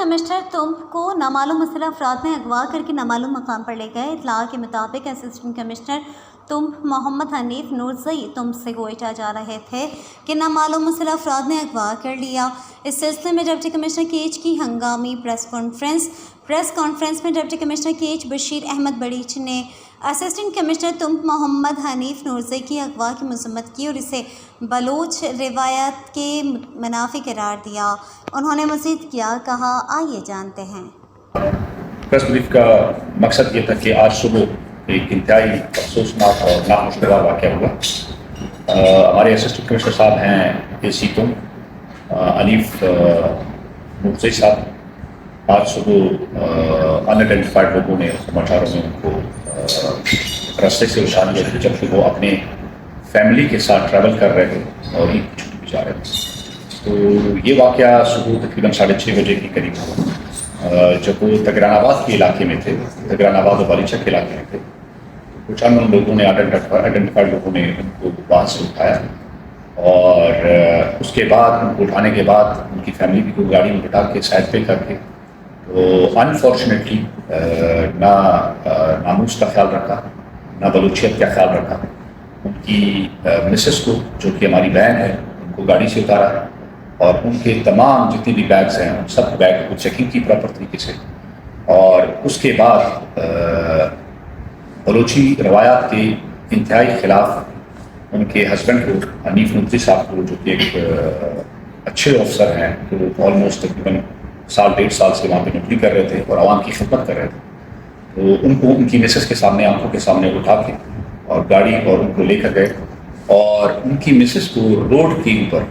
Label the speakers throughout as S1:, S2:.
S1: Commissioner تمب کو نامعلوم مسلح افراد نے اغوا کر کے نامعلوم مقام پر لے گئے۔ اطلاع کے مطابق اسسٹنٹ کمشنر تمب محمد حنیف نورزئی تمب سے کوئٹہ جا رہے تھے کہ نامعلوم مسلح افراد نے اغوا کر لیا۔ اس سلسلے میں ڈپٹی کمشنر کیچ کی ہنگامی پریس کانفرنس میں ڈپٹی کمشنر کیچ بشیر احمد بڑیچ نے اسسٹنٹ کمشنر تمب محمد حنیف نورزئی کی اغوا کی مذمت کی اور اسے بلوچ روایات کے منافی قرار دیا۔ انہوں نے مزید کیا کہا، آئیے جانتے ہیں۔
S2: پریس بریف کا مقصد یہ تھا کہ آج صبح ایک انتہائی افسوسناک اور ناخوشگوار واقعہ ہوا۔ ہمارے اسسٹنٹ کمشنر صاحب ہیں اے سی تمب حنیف نورزئی صاحب، آج صبح انآئیڈینٹیفائڈ لوگوں نے سماچاروں میں ان کو راستے سے اچھال لیا تھا جبکہ وہ اپنے فیملی کے ساتھ ٹریول کر رہے تھے اور عید کی چھٹی پہ جا رہے تھے۔ تو یہ واقعہ صبح تقریباً 6:30 بجے کے قریب ہوا جب وہ تگران آباد کے علاقے میں تھے، تگران آباد اور بالیچہ کے علاقے میں تھے۔ کچھ ان لوگوں نے آئیڈینٹیفائڈ لوگوں نے ان کو وہاں سے اٹھایا اور اس کے بعد ان کو اٹھانے کے بعد ان کی فیملی کو گاڑی میں بٹھا کے سائڈ پہ کر کے تو انفارچونیٹلی نہ ناموس کا خیال رکھا، نہ بلوچیت کا خیال رکھا۔ ان کی مسز کو جو کہ ہماری بہن ہے ان کو گاڑی سے اتارا اور ان کے تمام جتنی بھی بیگز ہیں ان سب بیگ کو چیکنگ کی پراپر طریقے سے، اور اس کے بعد بلوچی روایات کے انتہائی خلاف ان کے ہسبینڈ کو حنیف نورزئی صاحب کو جو کہ ایک اچھے افسر ہیں، جو آلموسٹ تقریباً 1.5 سال سے وہاں پہ نوکری کر رہے تھے اور عوام کی خدمت کر رہے تھے، تو ان کو ان کی مسز کے سامنے، آنکھوں کے سامنے اٹھا کے اور گاڑی اور ان کو لے کر گئے اور ان کی مسز کو روڈ کے اوپر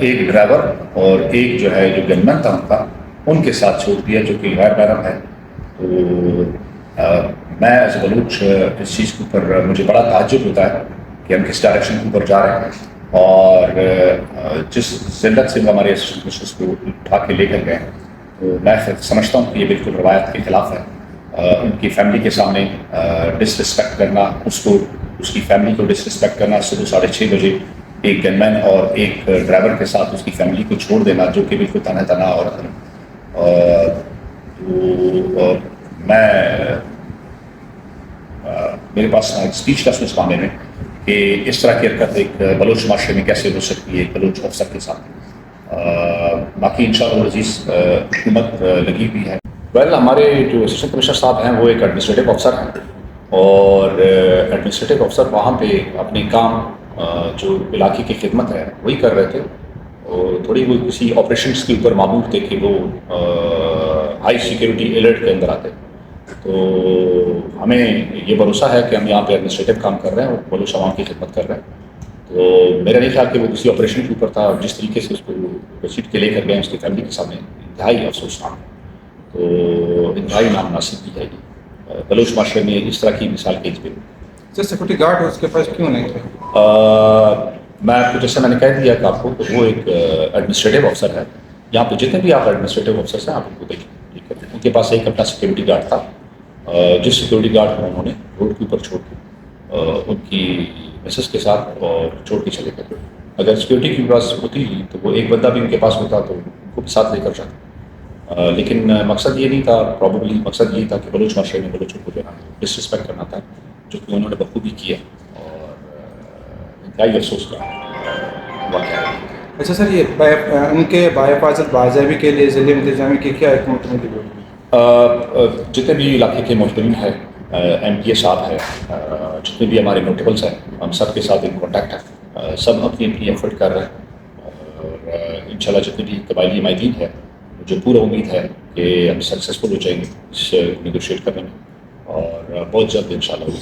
S2: ایک ڈرائیور اور ایک جو ہے جو گنمین تھا ان کا، ان کے ساتھ چھوڑ دیا جو کہ غیر محرم ہے۔ تو میں ایز اے بلوچ اس چیز کے اوپر مجھے بڑا تعجب ہوتا ہے کہ ہم کس ڈائریکشن کے اوپر جا رہے ہیں اور جس ذلت سے وہ ہمارے اسسٹنٹ کو اٹھا کے لے کر گئے، تو میں سمجھتا ہوں کہ یہ بالکل روایت کے خلاف ہے۔ ان کی فیملی کے سامنے ڈس رسپیکٹ کرنا، اس کی فیملی کو ڈس رسپیکٹ کرنا، صبح 6:30 بجے ایک گن مین اور ایک ڈرائیور کے ساتھ اس کی فیملی کو چھوڑ دینا جو کہ بالکل تنہا عورت ہے۔ تو میں میرے پاس اسپیچ لیس اس معاملے میں کہ اس طرح کی حرکت ایک بلوچ معاشرے میں کیسے ہو سکتی ہے ایک بلوچ افسر کے ساتھ۔ باقی انشاءاللہ العزیز حکومت لگی ہوئی ہے۔ ہمارے جو اسسٹنٹ کمشنر صاحب ہیں وہ ایک ایڈمنسٹریٹو افسر ہیں اور ایڈمنسٹریٹو افسر وہاں پہ اپنے کام جو علاقے کی خدمت ہے وہی کر رہے تھے اور تھوڑی وہ کسی آپریشنس کے اوپر معمول تھے کہ وہ ہائی سیکیورٹی الرٹ کے اندر آتے۔ تو ہمیں یہ بھروسہ ہے کہ ہم یہاں پہ ایڈمنسٹریٹو کام کر رہے ہیں اور بلوچ عوام کی خدمت کر رہے ہیں۔ تو میرا نہیں خیال کہ وہ کسی آپریشن کے اوپر تھا اور جس طریقے سے اس کو رسید کے لے کر گئے اس کی فیملی کے سامنے انتہائی افسوسناک، تو انتہائی نامناسب بھی ہے یہ بلوچ معاشرے میں اس طرح کی مثال پیش بھی۔
S3: سر سیکورٹی گارڈ اس کے پاس کیوں نہیں تھے؟
S2: میں آپ کو جیسے میں نے کہہ دیا کہ آپ کو وہ ایک ایڈمنسٹریٹو افسر ہے۔ یہاں پہ جتنے بھی آپ ایڈمنسٹریٹو افسرس ہیں آپ ان کو دیکھیں، ٹھیک ہے، ان کے پاس ایک اپنا سیکورٹی گارڈ تھا جس سیکورٹی گارڈ کو انہوں نے روڈ کے اوپر چھوڑ کے ان کی مسز کے ساتھ اور چھوڑ کے چلے گئے۔ اگر سیکورٹی کی پاس ہوتی تو وہ ایک بندہ بھی ان کے پاس ہوتا تو ان کو بھی ساتھ لے کر جاتا، لیکن مقصد یہ نہیں تھا۔ پرابیبلی مقصد یہ تھا کہ بلوچ معاشرے میں بلوچوں کو جو ہے ڈس رسپیکٹ کرنا تھا، جو کہ انہوں نے بخوبی کیا اور انتہائی افسوس کا واقعہ ہے۔
S3: اچھا سر، یہ ان کے باحفاظت بازیابی کے لیے ضلع انتظامیہ کی کیا حکمت عملی ہوگی؟
S2: جتنے بھی علاقے کے محترم ہیں، ایم پی اے صاحب ہیں، جتنے بھی ہمارے نوٹیبلس ہیں، ہم سب کے ساتھ ان کانٹیکٹ ہے، سب اپنی اپنی ایفرٹ کر رہے ہیں اور انشاءاللہ جتنے بھی قبائلی مائدین ہیں مجھے پورا امید ہے کہ ہم سکسیزفل ہو جائیں گے اس نیگوشیٹ کرنے میں اور بہت جلد انشاءاللہ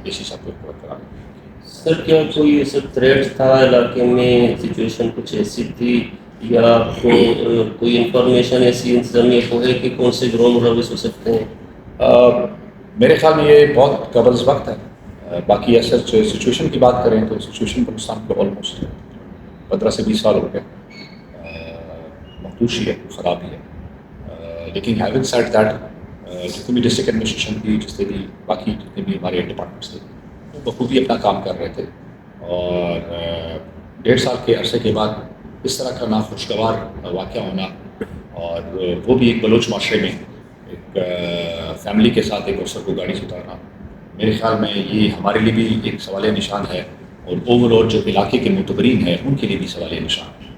S2: اسی سب کو کریں گے۔
S4: سر کیا کوئی ایسا تھریٹ تھا علاقے میں، سچویشن کچھ ایسی تھی یا آپ کو کوئی انفارمیشن ایسی انتظامیہ کو ہے کہ کون سے گروہ ملوث ہو سکتے ہیں؟
S2: میرے خیال میں یہ بہت قبل وقت ہے۔ باقی ایسا سچویشن کی بات کریں تو سچویشن پاکستان کو آلموسٹ 15 سے 20 سال ہو گئے، محدود ہی ہے، خراب ہی ہے، لیکن ہیونگ سیڈ دیٹ جتنی بھی ڈسٹرکٹ ایڈمنسٹریشن کی، جتنے بھی باقی جتنے بھی ہمارے ڈپارٹمنٹس تھے وہ بخوبی اپنا کام کر رہے تھے اور 1.5 سال کے عرصے کے بعد اس طرح کا ناخوشگوار واقعہ ہونا اور وہ بھی ایک بلوچ معاشرے میں ایک فیملی کے ساتھ ایک افسر کو گاڑی سے اتارنا، میرے خیال میں یہ ہمارے لیے بھی ایک سوال نشان ہے، اور اوور آل جو علاقے کے معتبرین ہیں ان کے لیے بھی سوال نشان ہے۔